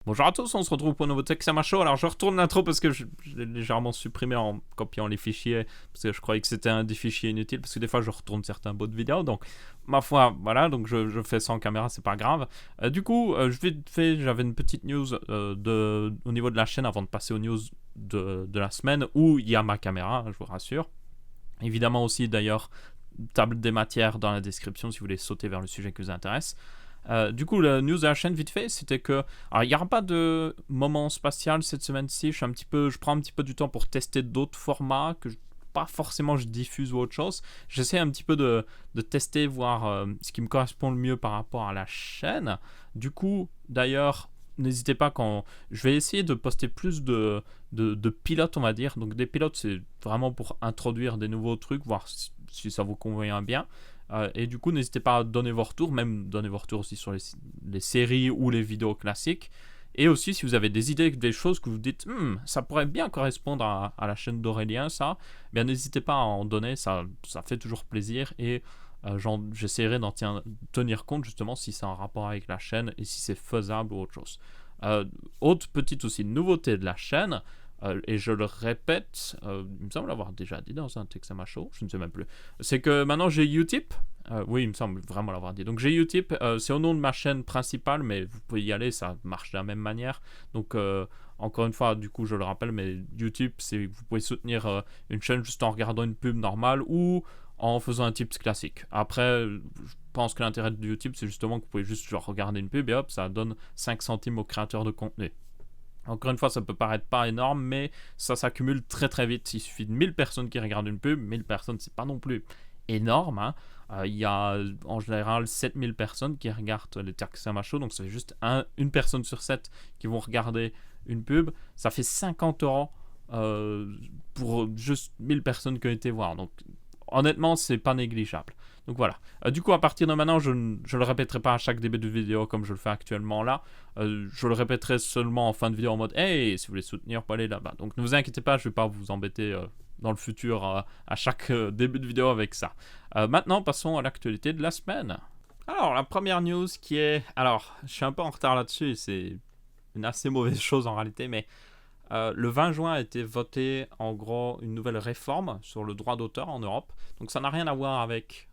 Bonjour à tous, on se retrouve pour un nouveau Texama Show. Alors je retourne l'intro parce que je l'ai légèrement supprimé en copiant les fichiers parce que je croyais que c'était un des fichiers inutiles parce que des fois je retourne certains bouts de vidéo. Donc ma foi, voilà, donc je fais ça en caméra, c'est pas grave. J'avais une petite news au niveau de la chaîne avant de passer aux news de la semaine où il y a ma caméra, je vous rassure. Évidemment aussi d'ailleurs, table des matières dans la description si vous voulez sauter vers le sujet qui vous intéresse. Du coup, la news de la chaîne, vite fait, c'était que. Alors, il n'y aura pas de moment spatial cette semaine-ci. Je prends un petit peu du temps pour tester d'autres formats que pas forcément je diffuse ou autre chose. J'essaie un petit peu de tester, voir ce qui me correspond le mieux par rapport à la chaîne. Du coup, d'ailleurs, n'hésitez pas quand. Je vais essayer de poster plus de pilotes, on va dire. Donc, des pilotes, c'est vraiment pour introduire des nouveaux trucs, voir si ça vous convient bien. Et du coup, n'hésitez pas à donner vos retours, même donner vos retours aussi sur les séries ou les vidéos classiques. Et aussi, si vous avez des idées, des choses que vous dites, ça pourrait bien correspondre à la chaîne d'Aurélien, ça, bien n'hésitez pas à en donner, ça fait toujours plaisir. Et j'essaierai d'en tenir compte justement si c'est en rapport avec la chaîne et si c'est faisable ou autre chose. Autre petite aussi nouveauté de la chaîne, et je le répète, il me semble l'avoir déjà dit dans un Texama Show, je ne sais même plus, c'est que maintenant j'ai Utip. Oui, il me semble vraiment l'avoir dit. Donc j'ai Utip, c'est au nom de ma chaîne principale, mais vous pouvez y aller, ça marche de la même manière. Donc encore une fois, du coup, je le rappelle, mais Utip, c'est vous pouvez soutenir une chaîne juste en regardant une pub normale ou en faisant un tips classique. Après, je pense que l'intérêt de Utip, c'est justement que vous pouvez juste genre, regarder une pub et hop, ça donne 5 centimes aux créateurs de contenu. Encore une fois, ça peut paraître pas énorme, mais ça s'accumule très très vite. Il suffit de 1000 personnes qui regardent une pub. 1000 personnes, c'est pas non plus énorme. Hein. Il y a en général 7000 personnes qui regardent les Texama Show, donc c'est juste une personne sur 7 qui vont regarder une pub. Ça fait 50 € pour juste 1000 personnes qui ont été voir. Donc honnêtement, c'est pas négligeable. Donc voilà. Du coup, à partir de maintenant, je ne le répéterai pas à chaque début de vidéo comme je le fais actuellement là. Je le répéterai seulement en fin de vidéo en mode hey, si vous voulez soutenir, pour aller là-bas. Donc ne vous inquiétez pas, je ne vais pas vous embêter dans le futur à chaque début de vidéo avec ça. Maintenant, passons à l'actualité de la semaine. Alors, la première news qui est. Alors, je suis un peu en retard là-dessus, c'est une assez mauvaise chose en réalité, mais le 20 juin a été voté en gros une nouvelle réforme sur le droit d'auteur en Europe. Donc ça n'a rien à voir avec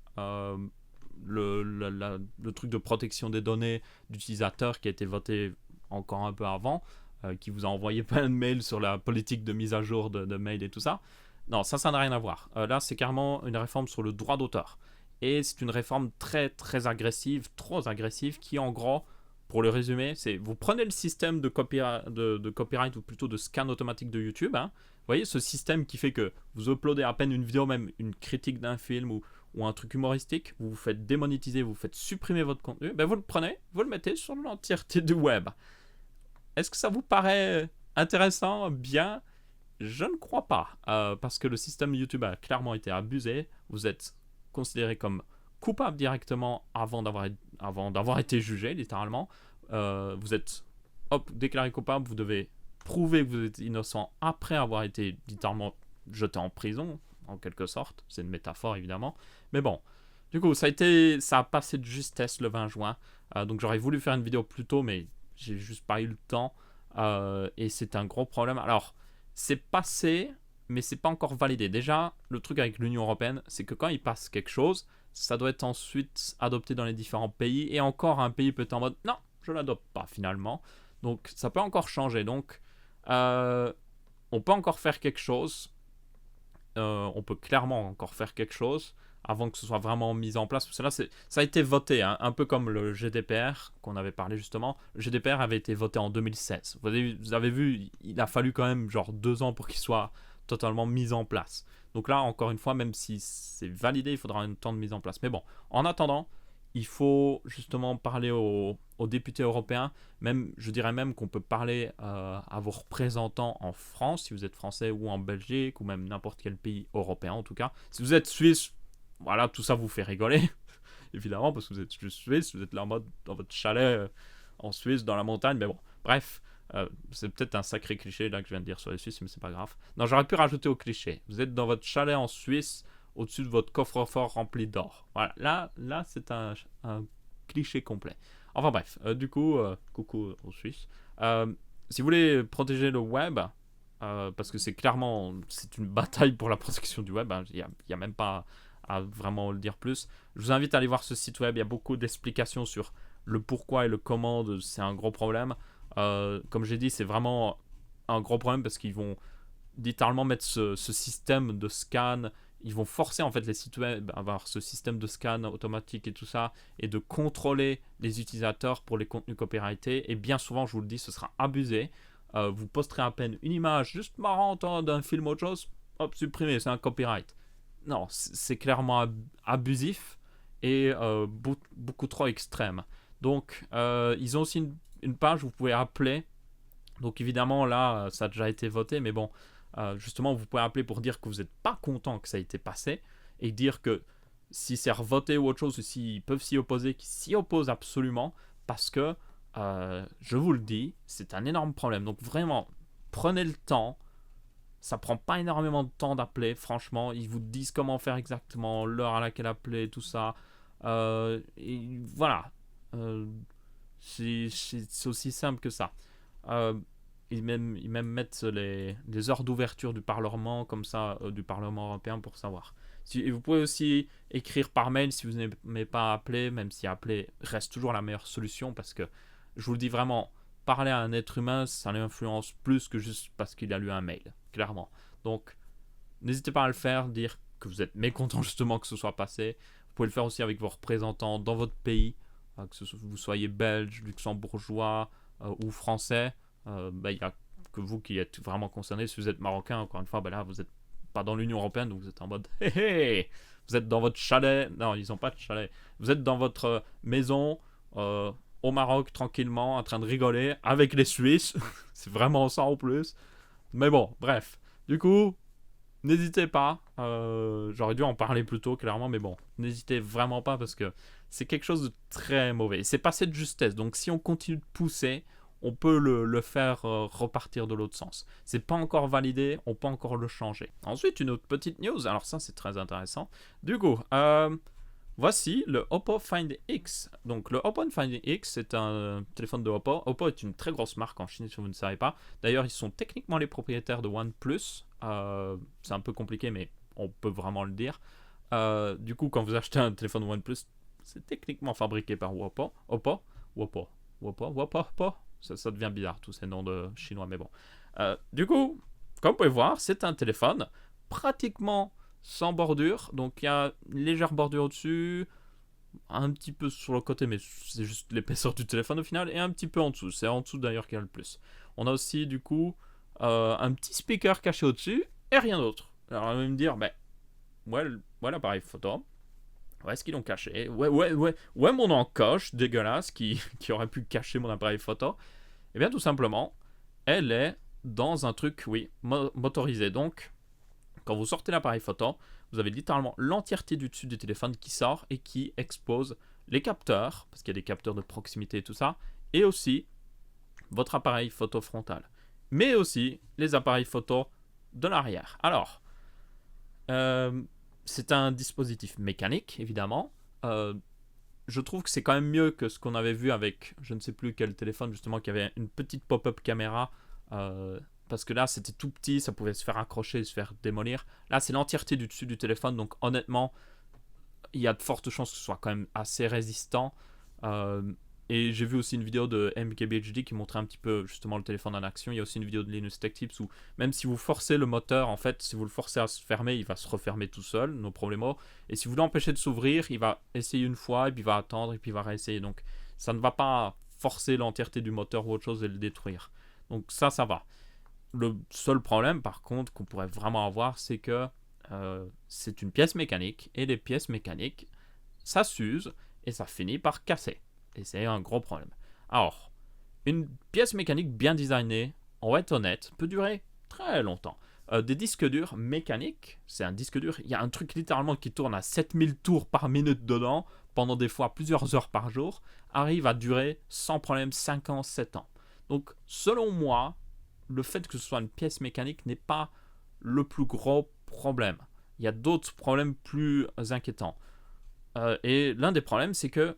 le truc de protection des données d'utilisateurs qui a été voté encore un peu avant, qui vous a envoyé plein de mails sur la politique de mise à jour de mails et tout ça. Non, ça n'a rien à voir. Là, c'est carrément une réforme sur le droit d'auteur. Et c'est une réforme très très agressive, trop agressive, qui en gros pour le résumer, c'est vous prenez le système de copyright ou plutôt de scan automatique de YouTube. Hein, vous voyez ce système qui fait que vous uploadez à peine une vidéo, même une critique d'un film ou un truc humoristique, vous vous faites démonétiser, vous faites supprimer votre contenu. Ben vous le prenez, vous le mettez sur l'entièreté du web. Est-ce que ça vous paraît intéressant, bien? Je ne crois pas, parce que le système YouTube a clairement été abusé. Vous êtes considéré comme coupable directement avant d'avoir été jugé, littéralement. Vous êtes déclaré coupable, vous devez prouver que vous êtes innocent après avoir été littéralement jeté en prison, en quelque sorte. C'est une métaphore, évidemment. Mais bon, du coup, ça a passé de justesse le 20 juin. Donc j'aurais voulu faire une vidéo plus tôt, mais j'ai juste pas eu le temps. Et c'est un gros problème. Alors, c'est passé, mais c'est pas encore validé. Déjà, le truc avec l'Union Européenne, c'est que quand il passe quelque chose, ça doit être ensuite adopté dans les différents pays. Et encore, un pays peut être en mode non, je l'adopte pas finalement. Donc, ça peut encore changer. Donc, on peut encore faire quelque chose. On peut clairement encore faire quelque chose avant que ce soit vraiment mis en place. Parce que là, ça a été voté, hein, un peu comme le GDPR qu'on avait parlé justement. Le GDPR avait été voté en 2016. Vous avez vu, il a fallu quand même genre 2 ans pour qu'il soit totalement mis en place. Donc là, encore une fois, même si c'est validé, il faudra un temps de mise en place. Mais bon, en attendant, il faut justement parler aux députés européens. Même, je dirais même qu'on peut parler à vos représentants en France, si vous êtes français, ou en Belgique, ou même n'importe quel pays européen en tout cas. Si vous êtes suisse, voilà, tout ça vous fait rigoler, évidemment, parce que vous êtes juste suisse, vous êtes là en mode dans votre chalet en Suisse, dans la montagne, mais bon, bref. C'est peut-être un sacré cliché là que je viens de dire sur les Suisses, mais c'est pas grave. Non, j'aurais pu rajouter au cliché. Vous êtes dans votre chalet en Suisse, au-dessus de votre coffre-fort rempli d'or. Voilà, là c'est un cliché complet. Enfin bref, du coup, coucou aux Suisses. Si vous voulez protéger le web, parce que c'est une bataille pour la protection du web, il n'y a même pas à vraiment le dire plus. Je vous invite à aller voir ce site web, il y a beaucoup d'explications sur le pourquoi et le comment, c'est un gros problème. Comme j'ai dit, c'est vraiment un gros problème parce qu'ils vont littéralement mettre ce système de scan, ils vont forcer en fait les sites web à avoir ce système de scan automatique et tout ça, et de contrôler les utilisateurs pour les contenus copyrightés, et bien souvent, je vous le dis, ce sera abusé. Vous posterez à peine une image juste marrante d'un film ou autre chose, hop, supprimé, c'est un copyright. Non, c'est clairement abusif et beaucoup trop extrême. Donc, ils ont aussi une page où vous pouvez appeler. Donc, évidemment, là, ça a déjà été voté, mais bon, justement, vous pouvez appeler pour dire que vous n'êtes pas content que ça ait été passé et dire que si c'est revoté ou autre chose, s'ils peuvent s'y opposer, qu'ils s'y opposent absolument parce que, je vous le dis, c'est un énorme problème. Donc, vraiment, prenez le temps. Ça prend pas énormément de temps d'appeler, franchement. Ils vous disent comment faire exactement, l'heure à laquelle appeler, tout ça. Et voilà. C'est aussi simple que ça. Ils même mettent les heures d'ouverture du Parlement, comme ça, du Parlement européen, pour savoir. Et vous pouvez aussi écrire par mail si vous n'aimez pas appeler, même si appeler reste toujours la meilleure solution, parce que, je vous le dis vraiment, parler à un être humain, ça l'influence plus que juste parce qu'il a lu un mail, clairement. Donc, n'hésitez pas à le faire, dire que vous êtes mécontent justement que ce soit passé. Vous pouvez le faire aussi avec vos représentants dans votre pays, que vous soyez belge, luxembourgeois ou français. Il n'y a que vous qui êtes vraiment concerné. Si vous êtes marocain, encore une fois, là, vous n'êtes pas dans l'Union Européenne, donc vous êtes en mode hé hé, vous êtes dans votre chalet. Non, ils n'ont pas de chalet. Vous êtes dans votre maison au Maroc, tranquillement, en train de rigoler avec les Suisses. C'est vraiment ça en plus. Mais bon, bref. Du coup, n'hésitez pas. J'aurais dû en parler plus tôt, clairement, mais bon, n'hésitez vraiment pas parce que c'est quelque chose de très mauvais. C'est passé de justesse. Donc, si on continue de pousser, on peut le faire repartir de l'autre sens. C'est pas encore validé, on peut encore le changer. Ensuite, une autre petite news. Alors, ça, c'est très intéressant. Du coup, voici le Oppo Find X. Donc le Oppo Find X, c'est un téléphone de Oppo. Oppo est une très grosse marque en Chine, si vous ne savez pas. D'ailleurs, ils sont techniquement les propriétaires de OnePlus. C'est un peu compliqué, mais on peut vraiment le dire. Du coup, quand vous achetez un téléphone OnePlus, c'est techniquement fabriqué par Oppo. Oppo. Ça devient bizarre, tous ces noms de chinois, mais bon. Du coup, comme vous pouvez voir, c'est un téléphone pratiquement sans bordure, donc il y a une légère bordure au-dessus, un petit peu sur le côté, mais c'est juste l'épaisseur du téléphone au final, et un petit peu en dessous. C'est en dessous d'ailleurs qu'il y a le plus. On a aussi du coup un petit speaker caché au-dessus, et rien d'autre. Alors on va me dire, ouais, l'appareil photo. Où est-ce qu'ils l'ont caché? Ouais, mon encoche dégueulasse qui aurait pu cacher mon appareil photo. Eh bien, tout simplement, elle est dans un truc, oui, motorisé. Donc, quand vous sortez l'appareil photo, vous avez littéralement l'entièreté du dessus du téléphone qui sort et qui expose les capteurs, parce qu'il y a des capteurs de proximité et tout ça, et aussi votre appareil photo frontal, mais aussi les appareils photo de l'arrière. Alors, c'est un dispositif mécanique, évidemment. Je trouve que c'est quand même mieux que ce qu'on avait vu avec, je ne sais plus quel téléphone, justement, qui avait une petite pop-up caméra. Parce que là, c'était tout petit, ça pouvait se faire accrocher, se faire démolir. Là, c'est l'entièreté du dessus du téléphone, donc honnêtement, il y a de fortes chances que ce soit quand même assez résistant. Et j'ai vu aussi une vidéo de MKBHD qui montrait un petit peu justement le téléphone en action. Il y a aussi une vidéo de Linus Tech Tips où même si vous forcez le moteur, en fait, si vous le forcez à se fermer, il va se refermer tout seul, no problemo. Et si vous l'empêchez de s'ouvrir, il va essayer une fois, et puis il va attendre, et puis il va réessayer. Donc ça ne va pas forcer l'entièreté du moteur ou autre chose et le détruire. Donc ça va. Le seul problème, par contre, qu'on pourrait vraiment avoir, c'est que c'est une pièce mécanique, et les pièces mécaniques, ça s'use, et ça finit par casser. Et c'est un gros problème. Alors, une pièce mécanique bien designée, on va être honnête, peut durer très longtemps. Des disques durs mécaniques, c'est un disque dur, il y a un truc littéralement qui tourne à 7000 tours par minute dedans, pendant des fois plusieurs heures par jour, arrive à durer sans problème 5 ans, 7 ans. Donc, selon moi, le fait que ce soit une pièce mécanique n'est pas le plus gros problème. Il y a d'autres problèmes plus inquiétants. Et l'un des problèmes, c'est que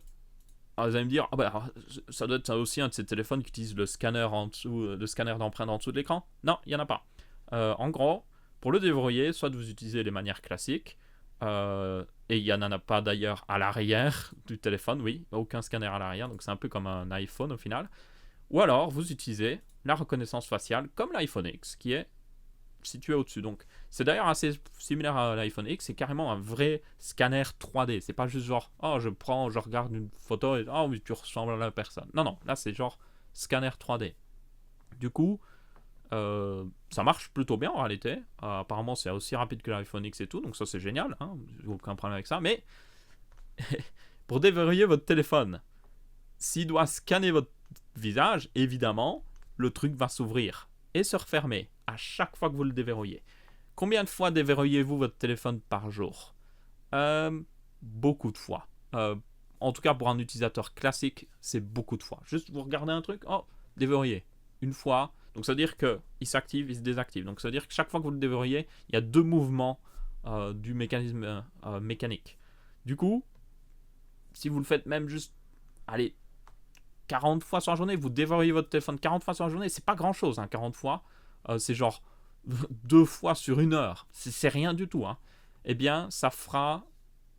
Alors, vous allez me dire, ah bah, alors, ça doit être aussi un de ces téléphones qui utilise le scanner en dessous, le scanner d'empreinte en dessous de l'écran. Non, il n'y en a pas. En gros, pour le déverrouiller, soit vous utilisez les manières classiques, et il n'y en a pas d'ailleurs à l'arrière du téléphone, oui, aucun scanner à l'arrière, donc c'est un peu comme un iPhone au final. Ou alors, vous utilisez la reconnaissance faciale comme l'iPhone X, qui est situé au-dessus. Donc, c'est d'ailleurs assez similaire à l'iPhone X, c'est carrément un vrai scanner 3D. C'est pas juste genre, oh, je regarde une photo et oh oui, tu ressembles à la personne. Non, non, là c'est genre scanner 3D. Du coup, ça marche plutôt bien en réalité. Apparemment, c'est aussi rapide que l'iPhone X et tout, donc ça c'est génial, hein, aucun problème avec ça. Mais pour déverrouiller votre téléphone, s'il doit scanner votre visage, évidemment, le truc va s'ouvrir et se refermer à chaque fois que vous le déverrouillez. Combien de fois déverrouillez-vous votre téléphone par jour? Beaucoup de fois. En tout cas, pour un utilisateur classique, c'est beaucoup de fois. Juste vous regardez un truc, oh, déverrouillé. Une fois. Donc ça veut dire qu'il s'active, il se désactive. Donc ça veut dire que chaque fois que vous le déverrouillez, il y a 2 mouvements du mécanisme mécanique. Du coup, si vous le faites même juste, allez, 40 fois sur la journée, vous déverrouillez votre téléphone 40 fois sur la journée, c'est pas grand chose, hein, 40 fois. C'est genre 2 fois sur 1 heure. C'est rien du tout. Hein. Eh bien, ça fera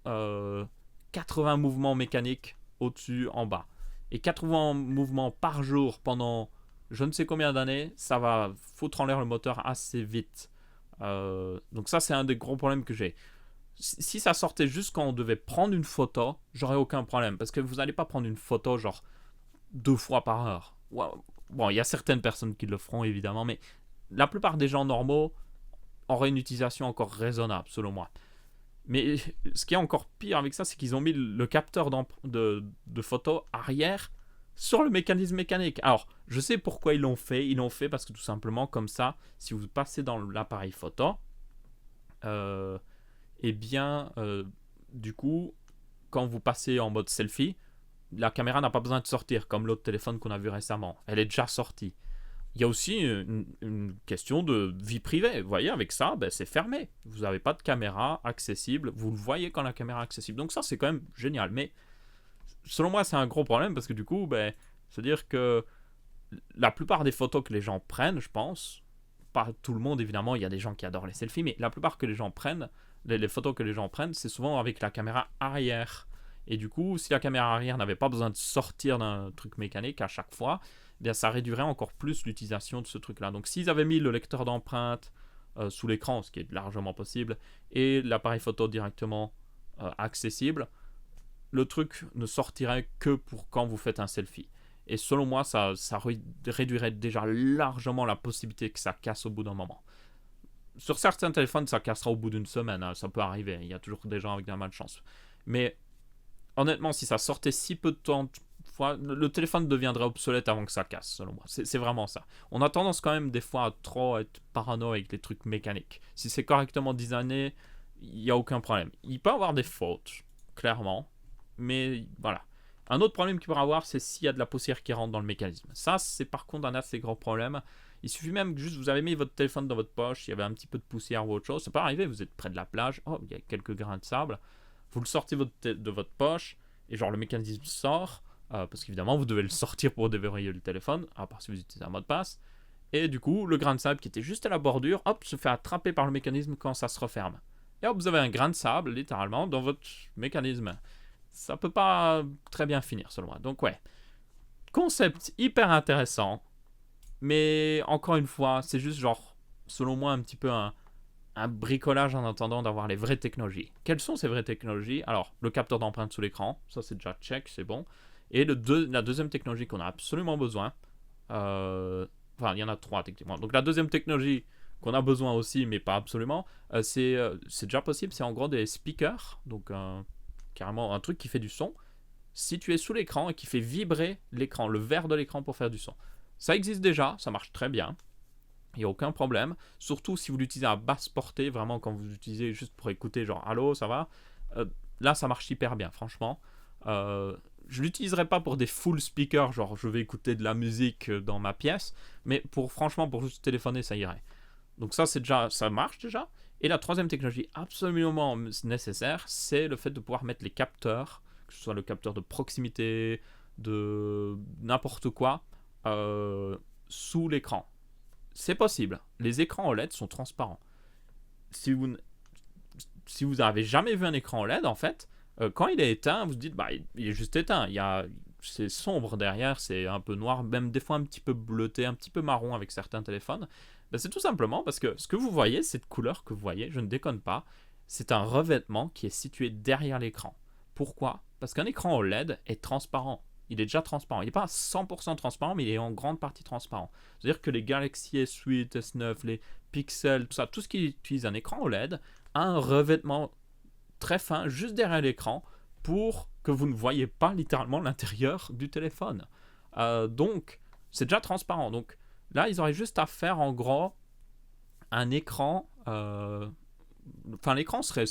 80 mouvements mécaniques au-dessus, en bas. Et 80 mouvements par jour pendant je ne sais combien d'années, ça va foutre en l'air le moteur assez vite. Donc ça, c'est un des gros problèmes que j'ai. Si ça sortait juste quand on devait prendre une photo, j'aurais aucun problème. Parce que vous n'allez pas prendre une photo genre 2 fois par heure. Bon, il y a certaines personnes qui le feront, évidemment, mais la plupart des gens normaux auraient une utilisation encore raisonnable, selon moi. Mais ce qui est encore pire avec ça, c'est qu'ils ont mis le capteur de photo arrière sur le mécanisme mécanique. Alors, je sais pourquoi ils l'ont fait. Ils l'ont fait parce que tout simplement, comme ça, si vous passez dans l'appareil photo, eh bien, du coup, quand vous passez en mode selfie, la caméra n'a pas besoin de sortir, comme l'autre téléphone qu'on a vu récemment. Elle est déjà sortie. Il y a aussi une question de vie privée. Vous voyez, avec ça, ben, c'est fermé. Vous n'avez pas de caméra accessible. Vous le voyez quand la caméra est accessible. Donc ça, c'est quand même génial. Mais selon moi, c'est un gros problème parce que du coup, ben, c'est-à-dire que la plupart des photos que les gens prennent, je pense, pas tout le monde évidemment, il y a des gens qui adorent les selfies, mais la plupart que les gens prennent, les photos que les gens prennent, c'est souvent avec la caméra arrière. Et du coup, si la caméra arrière n'avait pas besoin de sortir d'un truc mécanique à chaque fois, eh bien, ça réduirait encore plus l'utilisation de ce truc-là. Donc s'ils avaient mis le lecteur d'empreinte sous l'écran, ce qui est largement possible, et l'appareil photo directement accessible, le truc ne sortirait que pour quand vous faites un selfie. Et selon moi, ça réduirait déjà largement la possibilité que ça casse au bout d'un moment. Sur certains téléphones, ça cassera au bout d'une semaine, hein, ça peut arriver, il y a toujours des gens avec de la malchance. Mais honnêtement, si ça sortait si peu de temps, le téléphone deviendrait obsolète avant que ça casse, selon moi. C'est vraiment ça. On a tendance quand même des fois à trop être parano avec les trucs mécaniques. Si c'est correctement designé, il n'y a aucun problème. Il peut avoir des fautes, clairement, mais voilà. Un autre problème qu'il pourrait avoir, c'est s'il y a de la poussière qui rentre dans le mécanisme. Ça, c'est par contre un assez gros problème. Il suffit même que juste vous avez mis votre téléphone dans votre poche, il y avait un petit peu de poussière ou autre chose, ça peut arriver, vous êtes près de la plage, oh, il y a quelques grains de sable, vous le sortez de votre poche, et genre le mécanisme sort, parce qu'évidemment vous devez le sortir pour déverrouiller le téléphone, à part si vous utilisez un mot de passe, et du coup le grain de sable qui était juste à la bordure, hop, se fait attraper par le mécanisme quand ça se referme. Et hop, vous avez un grain de sable, littéralement, dans votre mécanisme. Ça peut pas très bien finir, selon moi. Donc ouais, concept hyper intéressant, mais encore une fois, c'est juste genre, selon moi, un petit peu un bricolage en attendant d'avoir les vraies technologies. Quelles sont ces vraies technologies? Alors, le capteur d'empreinte sous l'écran, ça c'est déjà check, c'est bon. Et la deuxième technologie qu'on a absolument besoin, enfin, il y en a 3 techniquement. Donc la deuxième technologie qu'on a besoin aussi, mais pas absolument, c'est déjà possible, c'est en gros des speakers, donc carrément un truc qui fait du son, situé sous l'écran et qui fait vibrer l'écran, le verre de l'écran pour faire du son. Ça existe déjà, ça marche très bien. Il n'y a aucun problème. Surtout si vous l'utilisez à basse portée, vraiment quand vous l'utilisez juste pour écouter, genre allô, ça va. Là, ça marche hyper bien, franchement. Je l'utiliserai pas pour des full speakers, genre je vais écouter de la musique dans ma pièce, mais franchement, pour juste téléphoner, ça irait. Donc ça marche déjà. Et la troisième technologie absolument nécessaire, c'est le fait de pouvoir mettre les capteurs, que ce soit le capteur de proximité, de n'importe quoi, sous l'écran. C'est possible. Les écrans OLED sont transparents. Si vous n'avez jamais vu un écran OLED, en fait, quand il est éteint, vous vous dites, il est juste éteint. C'est sombre derrière, c'est un peu noir, même des fois un petit peu bleuté, un petit peu marron avec certains téléphones. C'est tout simplement parce que ce que vous voyez, cette couleur que vous voyez, je ne déconne pas, c'est un revêtement qui est situé derrière l'écran. Pourquoi ? Parce qu'un écran OLED est transparent. Il est déjà transparent. Il n'est pas à 100% transparent, mais il est en grande partie transparent. C'est-à-dire que les Galaxy S8, S9, les Pixel, tout ça, tout ce qui utilise un écran OLED a un revêtement très fin juste derrière l'écran pour que vous ne voyez pas littéralement l'intérieur du téléphone. Donc, c'est déjà transparent. Donc, là, ils auraient juste à faire en gros un écran. L'écran serait.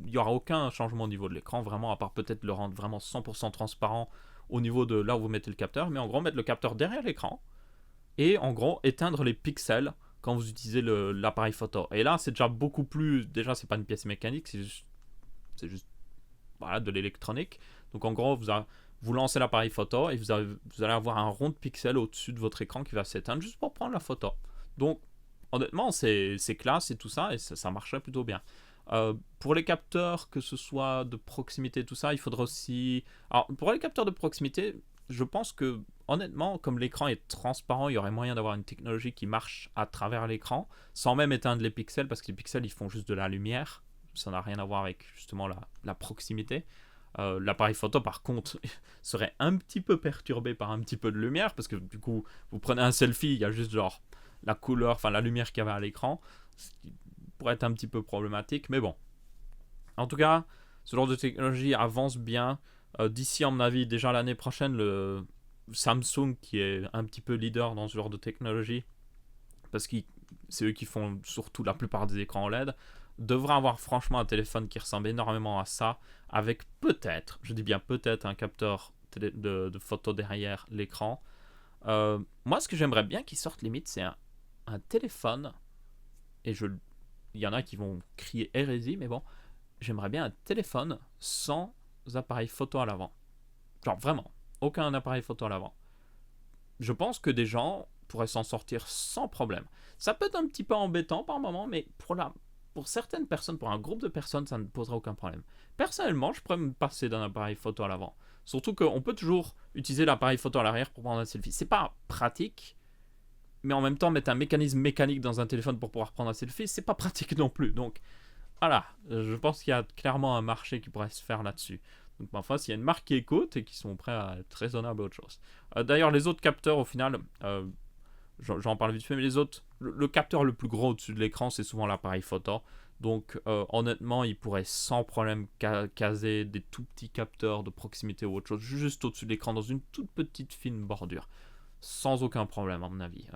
Il n'y aura aucun changement au niveau de l'écran, vraiment, à part peut-être le rendre vraiment 100% transparent au niveau de là où vous mettez le capteur. Mais en gros, mettre le capteur derrière l'écran et en gros, éteindre les pixels quand vous utilisez l'appareil photo. Et là, c'est déjà beaucoup plus. Déjà, c'est pas une pièce mécanique, c'est juste voilà, de l'électronique. Donc en gros, vous lancez l'appareil photo et vous allez avoir un rond de pixels au-dessus de votre écran qui va s'éteindre juste pour prendre la photo. Donc honnêtement, c'est classe et tout ça, et ça marcherait plutôt bien. Pour les capteurs, que ce soit de proximité, tout ça, il faudra aussi... Alors, pour les capteurs de proximité, je pense que, honnêtement, comme l'écran est transparent, il y aurait moyen d'avoir une technologie qui marche à travers l'écran, sans même éteindre les pixels, parce que les pixels, ils font juste de la lumière. Ça n'a rien à voir avec, justement, la proximité. L'appareil photo, par contre, serait un petit peu perturbé par un petit peu de lumière, parce que, du coup, vous prenez un selfie, il y a juste, genre, la couleur, enfin, la lumière qu'il y avait à l'écran, ce qui pourrait être un petit peu problématique, mais bon. En tout cas, ce genre de technologie avance bien. D'ici, à mon avis, déjà l'année prochaine, le Samsung, qui est un petit peu leader dans ce genre de technologie, parce que c'est eux qui font surtout la plupart des écrans OLED, devra avoir franchement un téléphone qui ressemble énormément à ça, avec peut-être, je dis bien peut-être, un capteur de photo derrière l'écran. Moi, ce que j'aimerais bien qu'ils sortent limite, c'est un téléphone, et il y en a qui vont crier hérésie, mais bon, j'aimerais bien un téléphone sans appareil photo à l'avant. Genre vraiment, aucun appareil photo à l'avant. Je pense que des gens pourraient s'en sortir sans problème. Ça peut être un petit peu embêtant par moment, mais pour certaines personnes, pour un groupe de personnes, ça ne posera aucun problème. Personnellement, je pourrais me passer d'un appareil photo à l'avant. Surtout qu'on peut toujours utiliser l'appareil photo à l'arrière pour prendre un selfie. C'est pas pratique, mais en même temps, mettre un mécanisme mécanique dans un téléphone pour pouvoir prendre un selfie, c'est pas pratique non plus. Donc, voilà, je pense qu'il y a clairement un marché qui pourrait se faire là-dessus. Donc, parfois, s'il y a une marque qui écoute et qui sont prêts à être raisonnables à autre chose. D'ailleurs, les autres capteurs, au final, j'en parle vite fait, mais les autres, le capteur le plus gros au-dessus de l'écran, c'est souvent l'appareil photo. Donc, honnêtement, il pourrait sans problème caser des tout petits capteurs de proximité ou autre chose, juste au-dessus de l'écran, dans une toute petite fine bordure. Sans aucun problème, à mon avis.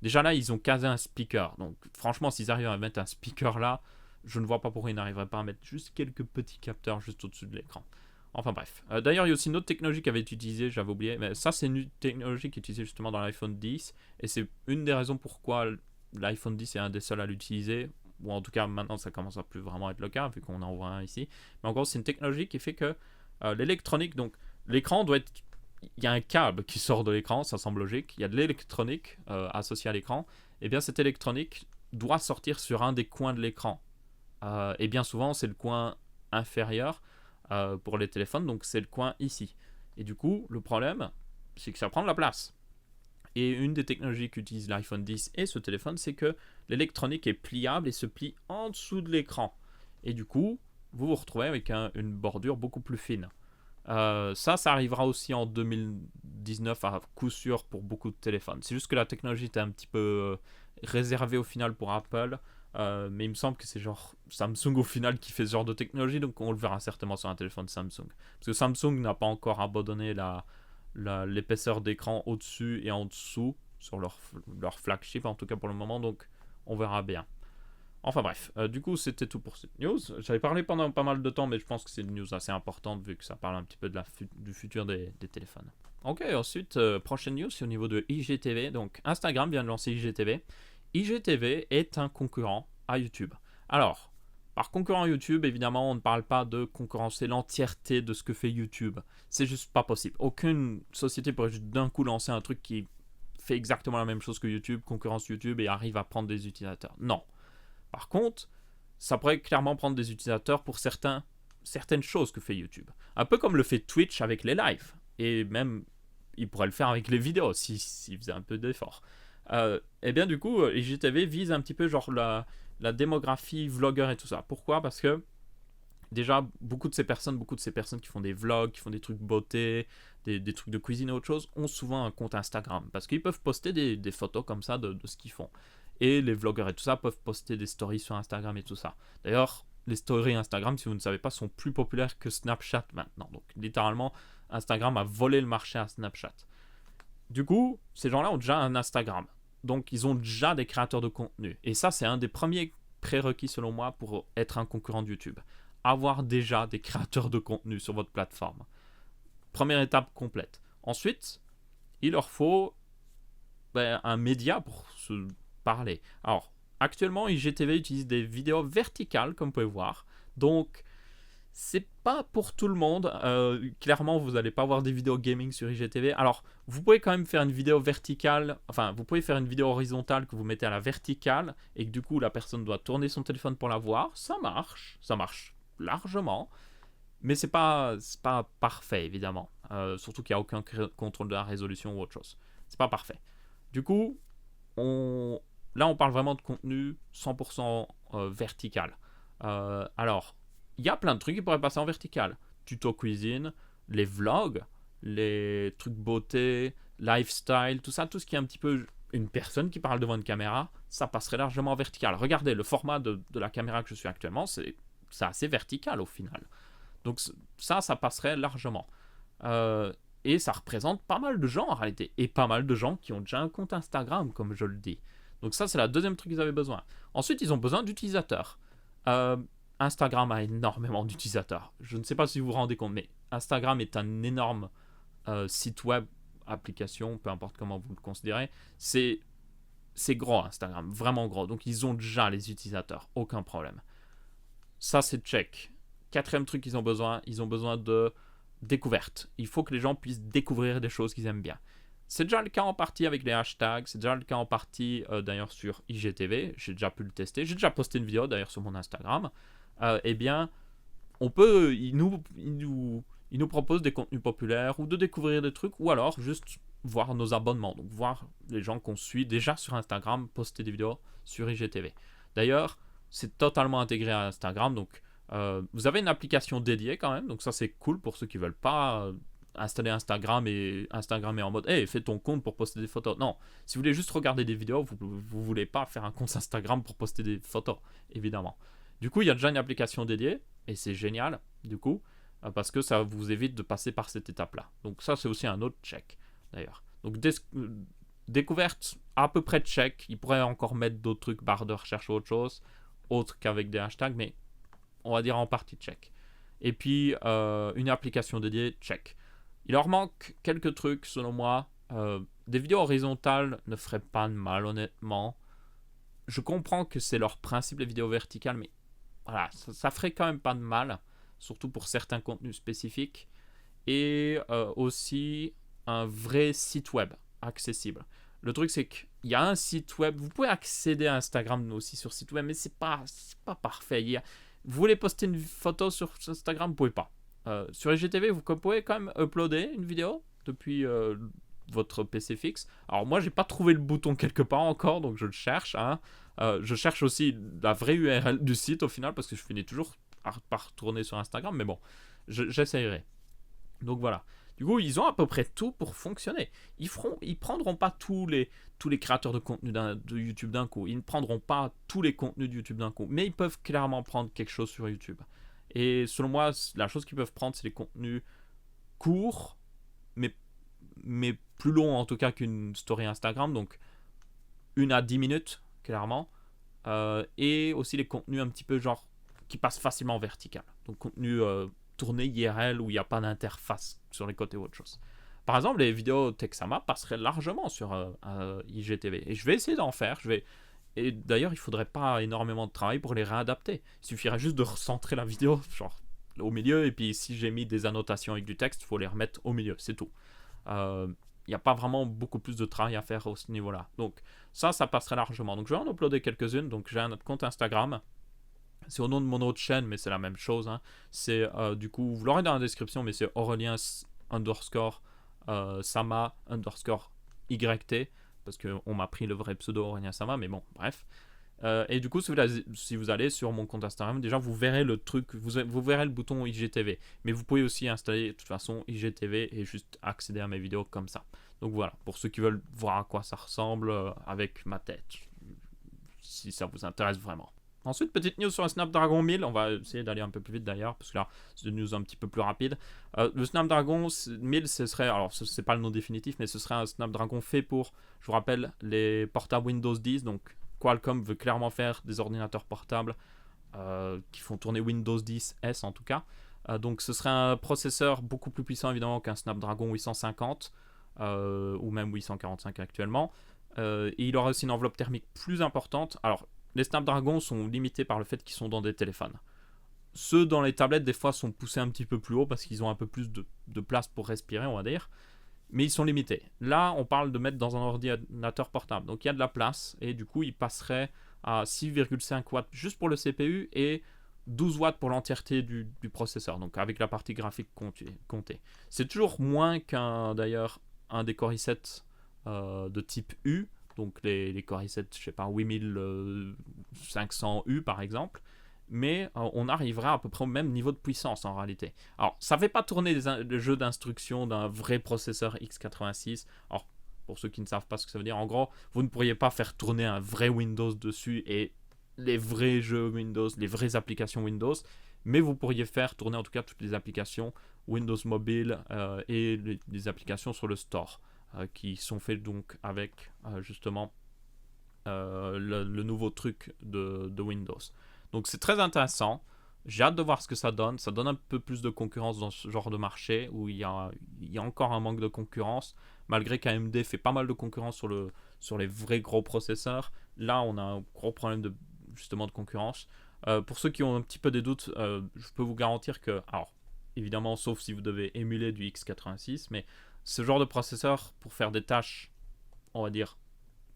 Déjà là, ils ont casé un speaker. Donc, franchement, s'ils arrivent à mettre un speaker là, je ne vois pas pourquoi ils n'arriveraient pas à mettre juste quelques petits capteurs juste au-dessus de l'écran. Enfin bref. D'ailleurs, il y a aussi une autre technologie qui avait été utilisée, j'avais oublié. Mais ça, c'est une technologie qui est utilisée justement dans l'iPhone 10. Et c'est une des raisons pourquoi l'iPhone 10 est un des seuls à l'utiliser. Ou en tout cas, maintenant, ça commence à plus vraiment être le cas, vu qu'on en voit un ici. Mais en gros, c'est une technologie qui fait que l'électronique, donc l'écran doit être... Il y a un câble qui sort de l'écran, ça semble logique. Il y a de l'électronique associée à l'écran. Et bien, cette électronique doit sortir sur un des coins de l'écran. Et bien souvent, c'est le coin inférieur pour les téléphones, donc c'est le coin ici. Et du coup, le problème, c'est que ça prend de la place. Et une des technologies qu'utilise l'iPhone 10 et ce téléphone, c'est que l'électronique est pliable et se plie en dessous de l'écran. Et du coup, vous vous retrouvez avec une bordure beaucoup plus fine. Ça arrivera aussi en 2019 à coup sûr pour beaucoup de téléphones. C'est juste que la technologie était un petit peu réservée au final pour Apple. Mais il me semble que c'est genre Samsung au final qui fait ce genre de technologie, donc on le verra certainement sur un téléphone Samsung. Parce que Samsung n'a pas encore abandonné l'épaisseur d'écran au-dessus et en dessous sur leur flagship, en tout cas pour le moment, donc on verra bien. Enfin bref, du coup c'était tout pour cette news. J'avais parlé pendant pas mal de temps, mais je pense que c'est une news assez importante vu que ça parle un petit peu du futur des téléphones. Ok, ensuite, prochaine news, c'est au niveau de IGTV. Donc Instagram vient de lancer IGTV. IGTV est un concurrent à YouTube. Alors, Par concurrent YouTube, évidemment, on ne parle pas de concurrencer l'entièreté de ce que fait YouTube. C'est juste pas possible. Aucune société pourrait juste d'un coup lancer un truc qui fait exactement la même chose que YouTube, concurrence YouTube et arrive à prendre des utilisateurs. Non. Par contre, ça pourrait clairement prendre des utilisateurs pour certaines choses que fait YouTube. Un peu comme le fait Twitch avec les lives. Et même, il pourrait le faire avec les vidéos s'il faisait un peu d'effort. Et bien du coup, IGTV vise un petit peu genre la démographie vlogueur et tout ça. Pourquoi ? Parce que déjà, beaucoup de ces personnes qui font des vlogs, qui font des trucs beauté, des trucs de cuisine et autre chose, ont souvent un compte Instagram. Parce qu'ils peuvent poster des photos comme ça de ce qu'ils font. Et les vlogueurs et tout ça peuvent poster des stories sur Instagram et tout ça. D'ailleurs, les stories Instagram, si vous ne savez pas, sont plus populaires que Snapchat maintenant. Donc littéralement, Instagram a volé le marché à Snapchat. Du coup, ces gens-là ont déjà un Instagram. Donc ils ont déjà des créateurs de contenu. Et ça, c'est un des premiers prérequis selon moi pour être un concurrent de YouTube. Avoir déjà des créateurs de contenu sur votre plateforme. Première étape complète. Ensuite, il leur faut un média pour se parler. Alors, actuellement, IGTV utilise des vidéos verticales, comme vous pouvez voir. Donc, c'est pas pour tout le monde. Clairement, vous n'allez pas voir des vidéos gaming sur IGTV. Alors, vous pouvez quand même faire une vidéo verticale. Enfin, vous pouvez faire une vidéo horizontale que vous mettez à la verticale et que du coup, la personne doit tourner son téléphone pour la voir. Ça marche largement. Mais c'est pas parfait, évidemment. Surtout qu'il n'y a aucun contrôle de la résolution ou autre chose. C'est pas parfait. Du coup, là, on parle vraiment de contenu 100% vertical. Alors, il y a plein de trucs qui pourraient passer en vertical. Tuto cuisine, les vlogs, les trucs beauté, lifestyle, tout ça, tout ce qui est un petit peu une personne qui parle devant une caméra, ça passerait largement en vertical. Regardez, le format de la caméra que je suis actuellement, c'est assez vertical au final. Donc ça passerait largement. Et ça représente pas mal de gens en réalité. Et pas mal de gens qui ont déjà un compte Instagram, comme je le dis. Donc ça, c'est la deuxième truc qu'ils avaient besoin. Ensuite, ils ont besoin d'utilisateurs. Instagram a énormément d'utilisateurs. Je ne sais pas si vous vous rendez compte, mais Instagram est un énorme site web, application, peu importe comment vous le considérez. C'est gros Instagram, vraiment gros. Donc ils ont déjà les utilisateurs, aucun problème. Ça, c'est check. Quatrième truc qu'ils ont besoin de découverte. Il faut que les gens puissent découvrir des choses qu'ils aiment bien. C'est déjà le cas en partie avec les hashtags, c'est déjà le cas en partie d'ailleurs sur IGTV, j'ai déjà pu le tester, j'ai déjà posté une vidéo d'ailleurs sur mon Instagram. Eh bien, ils nous proposent des contenus populaires ou de découvrir des trucs, ou alors juste voir nos abonnements, donc voir les gens qu'on suit déjà sur Instagram poster des vidéos sur IGTV. D'ailleurs, c'est totalement intégré à Instagram, donc vous avez une application dédiée quand même, donc ça c'est cool pour ceux qui veulent pas installer Instagram et en mode hey, fais ton compte pour poster des photos. Non, si vous voulez juste regarder des vidéos, vous voulez pas faire un compte Instagram pour poster des photos, évidemment. Du coup, il y a déjà une application dédiée et c'est génial, du coup, parce que ça vous évite de passer par cette étape-là. Donc ça, c'est aussi un autre check, d'ailleurs. Donc découverte à peu près check. Il pourrait encore mettre d'autres trucs, barre de recherche ou autre qu'avec des hashtags, mais on va dire en partie check. Et puis, une application dédiée, check. Il leur manque quelques trucs, selon moi. Des vidéos horizontales ne feraient pas de mal, honnêtement. Je comprends que c'est leur principe, les vidéos verticales, mais voilà, ça ferait quand même pas de mal, surtout pour certains contenus spécifiques. Et aussi un vrai site web accessible. Le truc, c'est qu'il y a un site web, vous pouvez accéder à Instagram aussi sur site web, mais c'est pas parfait. Vous voulez poster une photo sur Instagram, vous pouvez pas. Sur IGTV, vous pouvez quand même uploader une vidéo depuis votre PC fixe. Alors moi, j'ai pas trouvé le bouton quelque part encore, donc je le cherche. Je cherche aussi la vraie URL du site au final, parce que je finis toujours par retourner sur Instagram, mais bon, j'essayerai. Donc voilà. Du coup, ils ont à peu près tout pour fonctionner. Ils prendront pas tous les créateurs de contenu de YouTube d'un coup. Ils ne prendront pas tous les contenus de YouTube d'un coup. Mais ils peuvent clairement prendre quelque chose sur YouTube. Et selon moi, la chose qu'ils peuvent prendre, c'est les contenus courts, mais plus longs en tout cas qu'une story Instagram. Donc 1 à 10 minutes, clairement. Et aussi les contenus un petit peu genre qui passent facilement en vertical. Donc contenu tourné IRL où il n'y a pas d'interface sur les côtés ou autre chose. Par exemple, les vidéos Texama passeraient largement sur IGTV. Et je vais essayer d'en faire. Je vais Et d'ailleurs, il faudrait pas énormément de travail pour les réadapter. Il suffirait juste de recentrer la vidéo, genre au milieu, et puis si j'ai mis des annotations avec du texte, il faut les remettre au milieu, c'est tout. Il n'y a pas vraiment beaucoup plus de travail à faire à ce niveau-là. Donc ça passerait largement. Donc je vais en uploader quelques-unes. Donc j'ai un compte Instagram. C'est au nom de mon autre chaîne, mais c'est la même chose. Hein. C'est du coup, vous l'aurez dans la description, mais c'est Aurélien underscore Sama underscore YT. Parce qu'on m'a pris le vrai pseudo Aurélien Sama, mais bon, bref. Et du coup, si vous allez sur mon compte Instagram, déjà vous verrez le truc, vous verrez le bouton IGTV. Mais vous pouvez aussi installer de toute façon IGTV et juste accéder à mes vidéos comme ça. Donc voilà, pour ceux qui veulent voir à quoi ça ressemble avec ma tête, si ça vous intéresse vraiment. Ensuite, petite news sur le Snapdragon 1000. On va essayer d'aller un peu plus vite d'ailleurs, parce que là, c'est une news un petit peu plus rapide. Le Snapdragon 1000, ce serait, alors c'est pas le nom définitif, mais ce serait un Snapdragon fait pour, je vous rappelle, les portables Windows 10. Donc Qualcomm veut clairement faire des ordinateurs portables qui font tourner Windows 10 S en tout cas. Donc ce serait un processeur beaucoup plus puissant évidemment qu'un Snapdragon 850 ou même 845 actuellement. Et il aura aussi une enveloppe thermique plus importante. Alors les Snapdragons sont limités par le fait qu'ils sont dans des téléphones. Ceux dans les tablettes, des fois, sont poussés un petit peu plus haut parce qu'ils ont un peu plus de place pour respirer, on va dire. Mais ils sont limités. Là, on parle de mettre dans un ordinateur portable. Donc, il y a de la place. Et du coup, il passerait à 6,5 watts juste pour le CPU et 12 watts pour l'entièreté du processeur. Donc, avec la partie graphique comptée. C'est toujours moins d'ailleurs, un des Core i7 de type U. Donc les Core i7, je sais pas, 8500U par exemple, mais on arrivera à peu près au même niveau de puissance en réalité. Alors, ça ne fait pas tourner le jeu d'instruction d'un vrai processeur x86. Alors, pour ceux qui ne savent pas ce que ça veut dire, en gros, vous ne pourriez pas faire tourner un vrai Windows dessus et les vrais jeux Windows, les vraies applications Windows, mais vous pourriez faire tourner en tout cas toutes les applications Windows Mobile et les applications sur le store. Qui sont faits donc avec justement le nouveau truc de Windows. Donc c'est très intéressant. J'ai hâte de voir ce que ça donne. Ça donne un peu plus de concurrence dans ce genre de marché où il y a encore un manque de concurrence. Malgré qu'AMD fait pas mal de concurrence sur les vrais gros processeurs, là on a un gros problème justement de concurrence. Pour ceux qui ont un petit peu des doutes, je peux vous garantir que, alors évidemment sauf si vous devez émuler du x86, mais ce genre de processeur pour faire des tâches, on va dire,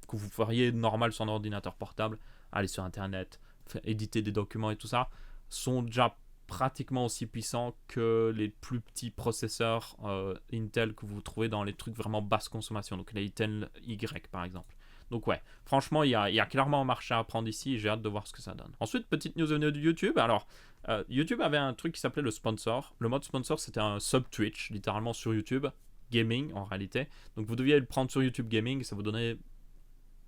que vous feriez normal sur un ordinateur portable, aller sur internet, éditer des documents et tout ça, sont déjà pratiquement aussi puissants que les plus petits processeurs Intel que vous trouvez dans les trucs vraiment basse consommation, donc les Intel Y par exemple. Donc ouais, franchement, il y a clairement un marché à prendre ici et j'ai hâte de voir ce que ça donne. Ensuite, petite news de YouTube. Alors, YouTube avait un truc qui s'appelait le sponsor. Le mode sponsor, c'était un sub-Twitch, littéralement sur YouTube. Gaming en réalité. Donc vous deviez le prendre sur YouTube Gaming, ça vous donnait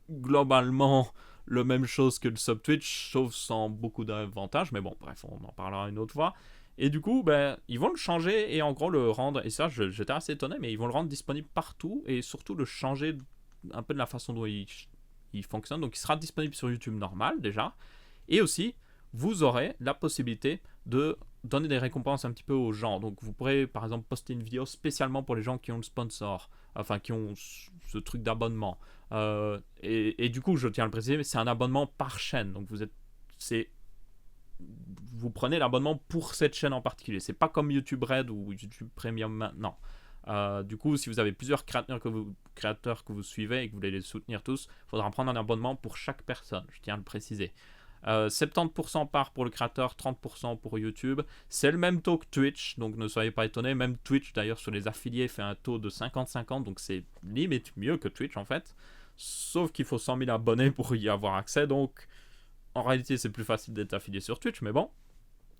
globalement la même chose que le sub Twitch, sauf sans beaucoup d'avantages, mais bon, bref, on en parlera une autre fois. Et du coup, ils vont le changer et en gros le rendre, et ça j'étais assez étonné, mais ils vont le rendre disponible partout et surtout le changer un peu de la façon dont il fonctionne. Donc il sera disponible sur YouTube normal déjà, et aussi vous aurez la possibilité de donner des récompenses un petit peu aux gens. Donc vous pourrez par exemple poster une vidéo spécialement pour les gens qui ont le sponsor, enfin qui ont ce truc d'abonnement. Et du coup, je tiens à le préciser, mais c'est un abonnement par chaîne. Donc vous prenez l'abonnement pour cette chaîne en particulier. C'est pas comme YouTube Red ou YouTube Premium maintenant. Du coup, si vous avez plusieurs créateurs que vous suivez et que vous voulez les soutenir tous, il faudra prendre un abonnement pour chaque personne. Je tiens à le préciser. 70% part pour le créateur, 30% pour YouTube. C'est le même taux que Twitch, donc ne soyez pas étonnés. Même Twitch, d'ailleurs, sur les affiliés, fait un taux de 50-50, donc c'est limite mieux que Twitch en fait. Sauf qu'il faut 100 000 abonnés pour y avoir accès, donc en réalité, c'est plus facile d'être affilié sur Twitch, mais bon.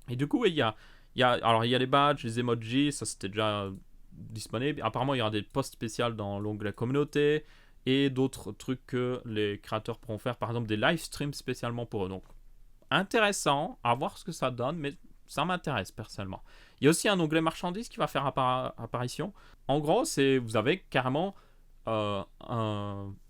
Et du coup, il y a les badges, les emojis, ça c'était déjà disponible. Apparemment, il y aura des posts spéciaux dans l'onglet communauté et d'autres trucs que les créateurs pourront faire, par exemple des live streams spécialement pour eux. Donc, intéressant, à voir ce que ça donne, mais ça m'intéresse personnellement. Il y a aussi un onglet marchandises qui va faire apparition. En gros, vous avez carrément une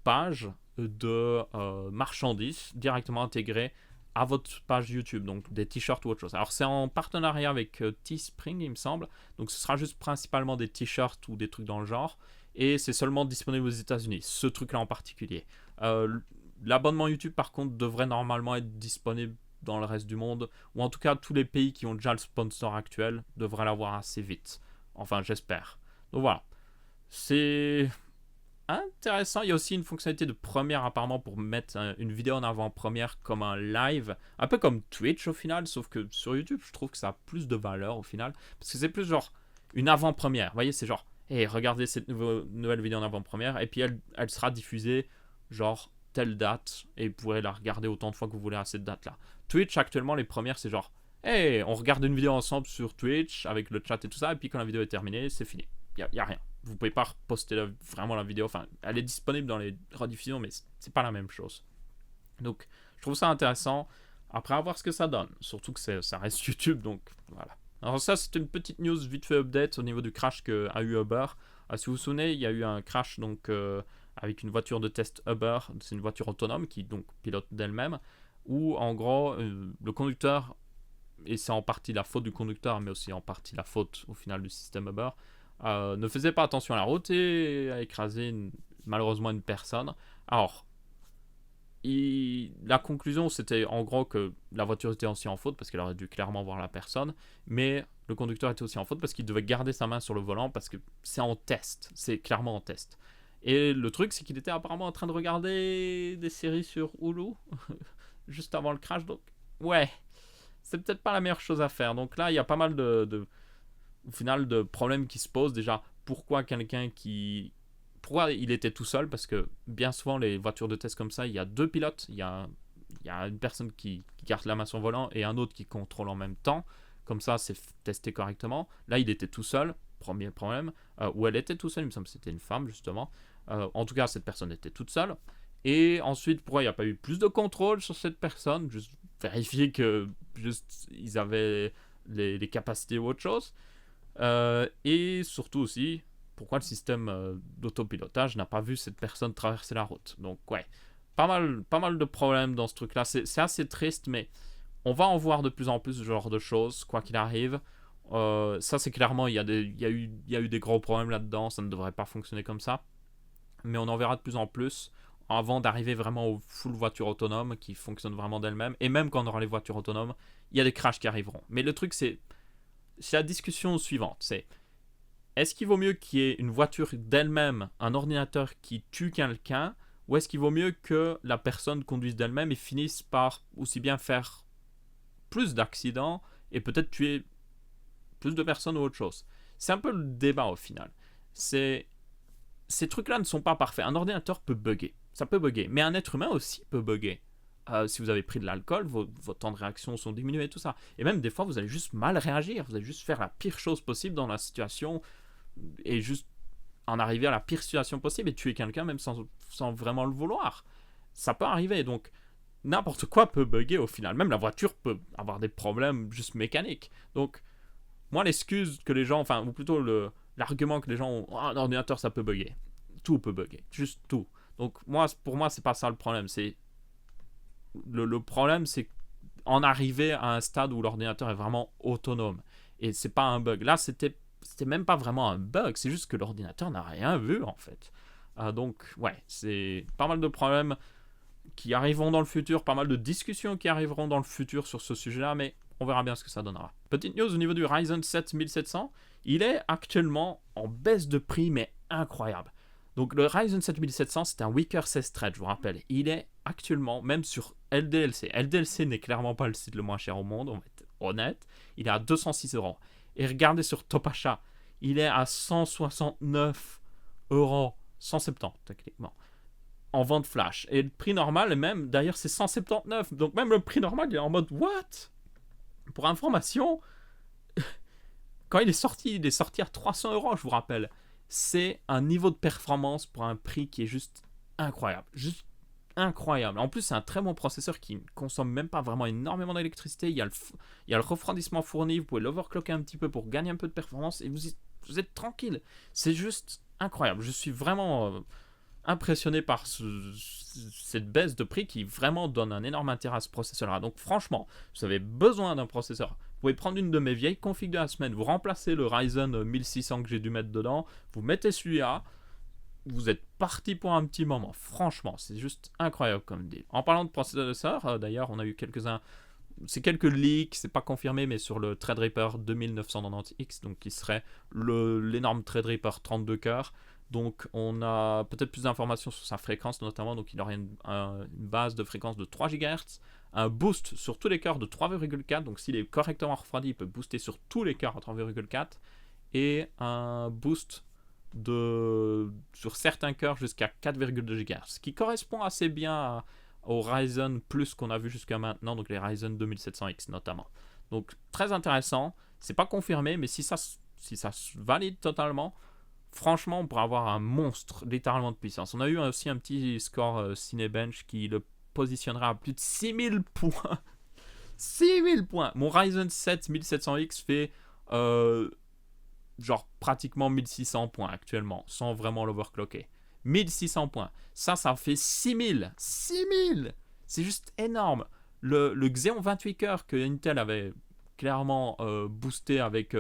page de marchandises directement intégrée à votre page YouTube, donc des t-shirts ou autre chose. Alors c'est en partenariat avec Teespring, il me semble, donc ce sera juste principalement des t-shirts ou des trucs dans le genre, et c'est seulement disponible aux États-Unis, ce truc-là en particulier. L'abonnement YouTube, par contre, devrait normalement être disponible dans le reste du monde, ou en tout cas, tous les pays qui ont déjà le sponsor actuel devraient l'avoir assez vite. Enfin, j'espère. Donc voilà. C'est intéressant. Il y a aussi une fonctionnalité de première apparemment pour mettre une vidéo en avant-première comme un live, un peu comme Twitch au final, sauf que sur YouTube je trouve que ça a plus de valeur au final, parce que c'est plus genre une avant-première. Vous voyez, c'est genre, hey, regardez cette nouvelle vidéo en avant-première, et puis elle sera diffusée genre telle date, et vous pourrez la regarder autant de fois que vous voulez à cette date-là. Twitch actuellement, les premières c'est genre, hey, on regarde une vidéo ensemble sur Twitch avec le chat et tout ça, et puis quand la vidéo est terminée, c'est fini. Il y a rien. Vous pouvez pas poster vraiment la vidéo. Enfin, elle est disponible dans les rediffusions, mais c'est pas la même chose. Donc, je trouve ça intéressant. Après, à voir ce que ça donne. Surtout que ça reste YouTube, donc voilà. Alors ça, c'est une petite news vite fait update au niveau du crash qu'a eu Uber. Si vous vous souvenez, il y a eu un crash donc avec une voiture de test Uber. C'est une voiture autonome qui donc pilote d'elle-même. Où en gros, le conducteur, et c'est en partie la faute du conducteur, mais aussi en partie la faute au final du système Uber, ne faisait pas attention à la route et a écrasé malheureusement une personne. Alors, la conclusion c'était en gros que la voiture était aussi en faute parce qu'elle aurait dû clairement voir la personne, mais le conducteur était aussi en faute parce qu'il devait garder sa main sur le volant parce que c'est en test, c'est clairement en test. Et le truc c'est qu'il était apparemment en train de regarder des séries sur Hulu juste avant le crash, donc ouais, c'est peut-être pas la meilleure chose à faire. Donc là il y a pas mal au final de problèmes qui se posent. Déjà, pourquoi il était tout seul? Parce que bien souvent les voitures de test comme ça, il y a deux pilotes, il y a une personne qui garde la main sur le volant et un autre qui contrôle en même temps. Comme ça, c'est testé correctement. Là, il était tout seul, premier problème. Ou elle était tout seule, il me semble que c'était une femme justement. En tout cas, cette personne était toute seule. Et ensuite, pourquoi il n'y a pas eu plus de contrôle sur cette personne? Juste vérifier que ils avaient les capacités ou autre chose. Et surtout aussi, pourquoi le système d'autopilotage n'a pas vu cette personne traverser la route. Donc ouais, pas mal de problèmes dans ce truc-là. C'est assez triste, mais on va en voir de plus en plus ce genre de choses, quoi qu'il arrive. Ça, c'est clairement, il y a eu des gros problèmes là-dedans, ça ne devrait pas fonctionner comme ça. Mais on en verra de plus en plus avant d'arriver vraiment aux full voitures autonomes qui fonctionnent vraiment d'elles-mêmes. Et même quand on aura les voitures autonomes, il y a des crashs qui arriveront. Mais le truc, c'est la discussion suivante, c'est est-ce qu'il vaut mieux qu'il y ait une voiture d'elle-même, un ordinateur qui tue quelqu'un, ou est-ce qu'il vaut mieux que la personne conduise d'elle-même et finisse par aussi bien faire plus d'accidents et peut-être tuer plus de personnes ou autre chose? C'est un peu le débat au final. Ces trucs-là ne sont pas parfaits. Un ordinateur peut bugger, ça peut bugger, mais un être humain aussi peut bugger. Si vous avez pris de l'alcool, vos temps de réaction sont diminués, tout ça. Et même des fois, vous allez juste mal réagir. Vous allez juste faire la pire chose possible dans la situation et juste en arriver à la pire situation possible et tuer quelqu'un même sans vraiment le vouloir. Ça peut arriver, donc n'importe quoi peut bugger au final. Même la voiture peut avoir des problèmes juste mécaniques. Donc, moi, l'excuse que les gens, enfin, ou plutôt l'argument que les gens ont, un ordinateur ça peut bugger. Tout peut bugger, juste tout. Donc, pour moi, c'est pas ça le problème. C'est le problème, c'est en arriver à un stade où l'ordinateur est vraiment autonome. Et c'est pas un bug. Là, c'était même pas vraiment un bug, c'est juste que l'ordinateur n'a rien vu en fait. Donc, ouais, c'est pas mal de problèmes qui arriveront dans le futur, pas mal de discussions qui arriveront dans le futur sur ce sujet-là, mais on verra bien ce que ça donnera. Petite news au niveau du Ryzen 7 1700, il est actuellement en baisse de prix, mais incroyable. Donc le Ryzen 7 1700, c'est un Weaker 16 Thread, je vous rappelle. Il est actuellement, même sur LDLC. LDLC n'est clairement pas le site le moins cher au monde, on va être honnête. Il est à 206€. Et regardez sur Topachat, il est à 169€, 170 techniquement, en vente flash. Et le prix normal, même, d'ailleurs, c'est 179. Donc même le prix normal, il est en mode, what? Pour information, quand il est sorti à 300€, je vous rappelle. C'est un niveau de performance pour un prix qui est juste incroyable. Juste incroyable. En plus, c'est un très bon processeur qui ne consomme même pas vraiment énormément d'électricité. Il y a le refroidissement fourni. Vous pouvez l'overclocker un petit peu pour gagner un peu de performance et vous êtes tranquille. C'est juste incroyable. Je suis vraiment impressionné par cette baisse de prix qui vraiment donne un énorme intérêt à ce processeur-là. Donc franchement, vous avez besoin d'un processeur. Vous pouvez prendre une de mes vieilles configs de la semaine, vous remplacez le Ryzen 1600 que j'ai dû mettre dedans, vous mettez celui-là, vous êtes parti pour un petit moment. Franchement, c'est juste incroyable comme deal. En parlant de processeurs, d'ailleurs, on a eu quelques-uns. C'est quelques leaks, c'est pas confirmé, mais sur le Threadripper 2990X, donc qui serait l'énorme Threadripper 32 cœurs. Donc on a peut-être plus d'informations sur sa fréquence notamment, donc il aurait une base de fréquence de 3 GHz, un boost sur tous les cœurs de 3,4, donc s'il est correctement refroidi, il peut booster sur tous les cœurs à 3,4, et un boost sur certains cœurs jusqu'à 4,2 GHz, ce qui correspond assez bien au Ryzen Plus qu'on a vu jusqu'à maintenant, donc les Ryzen 2700X notamment. Donc très intéressant, c'est pas confirmé, mais si ça se valide totalement, franchement on pourrait avoir un monstre littéralement de puissance. On a eu aussi un petit score Cinebench qui le positionnera à plus de 6000 points. 6000 points. Mon Ryzen 7 1700X fait genre pratiquement 1600 points actuellement, sans vraiment l'overclocker. 1600 points. Ça fait 6000. 6000. C'est juste énorme. Le Xeon 28 cœurs que Intel avait clairement boosté avec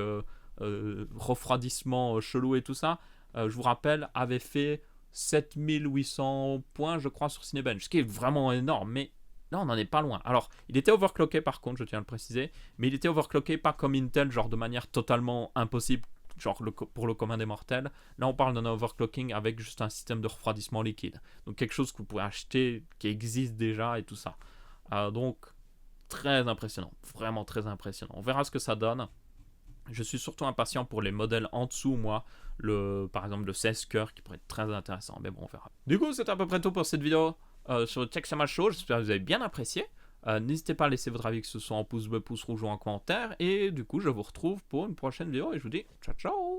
refroidissement chelou et tout ça, je vous rappelle, avait fait 7800 points, je crois, sur Cinebench. Ce qui est vraiment énorme, mais là, on n'en est pas loin. Alors, il était overclocké par contre, je tiens à le préciser, mais il était overclocké pas comme Intel, genre de manière totalement impossible, genre pour le commun des mortels. Là, on parle d'un overclocking avec juste un système de refroidissement liquide. Donc, quelque chose que vous pouvez acheter, qui existe déjà et tout ça. Donc, très impressionnant. Vraiment très impressionnant. On verra ce que ça donne. Je suis surtout impatient pour les modèles en dessous, moi. Par exemple, le 16 cœurs qui pourrait être très intéressant. Mais bon, on verra. Du coup, c'est à peu près tout pour cette vidéo sur le Texama Show. J'espère que vous avez bien apprécié. N'hésitez pas à laisser votre avis, que ce soit en pouce bleu, pouce rouge ou en commentaire. Et du coup, je vous retrouve pour une prochaine vidéo. Et je vous dis ciao, ciao!